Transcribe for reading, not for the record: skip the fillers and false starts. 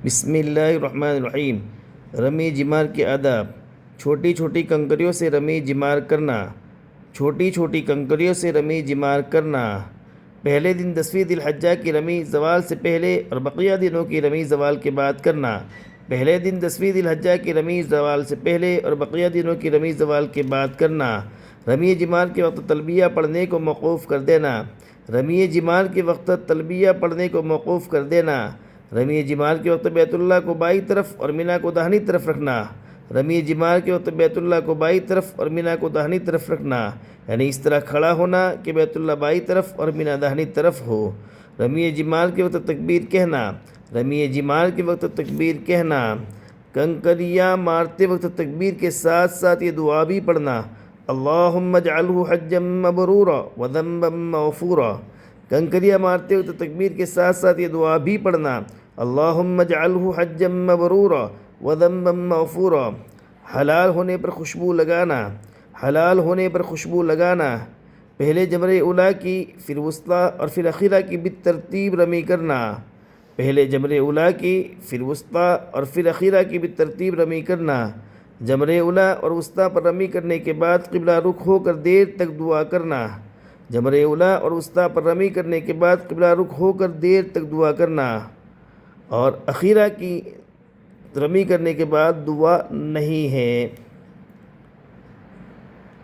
بسم اللہ الرحمن الرحیم۔ رمی جمار کے آداب۔ چھوٹی چھوٹی کنکریوں سے رمی جمار کرنا۔ چھوٹی چھوٹی کنکریوں سے رمی جمار کرنا۔ پہلے دن 10ویں ذی الحجہ کی رمی زوال سے پہلے اور بقیہ دنوں کی رمی زوال کے بعد کرنا۔ پہلے دن 10ویں ذی الحجہ کی رمی زوال سے پہلے اور بقیہ دنوں کی رمی زوال کے بعد کرنا۔ رمی جمار کے وقت تلبیہ پڑھنے کو موقوف کر دینا۔ رمی جمار کے وقت تلبیہ پڑھنے کو موقوف کر دینا۔ رمی جمار کے وقت بیت اللہ کو بائیں طرف اور مینا کو داہنی طرف رکھنا۔ رمی جمار کے وقت بیت اللہ کو بائیں طرف اور مینا کو داہنی طرف رکھنا، یعنی اس طرح کھڑا ہونا کہ بیت اللہ بائیں طرف اور مینا داہنی طرف ہو۔ رمی جمار کے وقت تکبیر کہنا۔ رمی جمار کے وقت تکبیر کہنا۔ کنکریاں مارتے وقت تکبیر کے ساتھ ساتھ یہ دعا بھی پڑھنا: اللہم اجعلہ حجا مبرورا وذنبا مغفورا۔ کنکریاں مارتے وقت تکبیر کے ساتھ ساتھ یہ دعا بھی پڑھنا: اللہم اجعلہ حجا مبرورا وذنبا مغفورا۔ حلال ہونے پر خوشبو لگانا۔ حلال ہونے پر خوشبو لگانا۔ پہلے جمرہ اولیٰ کی، پھر وسطیٰ اور پھر اخیرہ کی بالترتیب رمی کرنا۔ پہلے جمرہ اولیٰ کی، پھر وسطیٰ اور پھر اخیرہ کی بالترتیب رمی کرنا۔ جمرہ اولیٰ اور وسطیٰ پر رمی کرنے کے بعد قبلہ رخ ہو کر دیر تک دعا کرنا۔ جمرہ اولیٰ اور وسطیٰ پر رمی کرنے کے بعد قبلہ رخ ہو کر دیر تک دعا کرنا، اور اخیرہ کی رمی کرنے کے بعد دعا نہیں ہے۔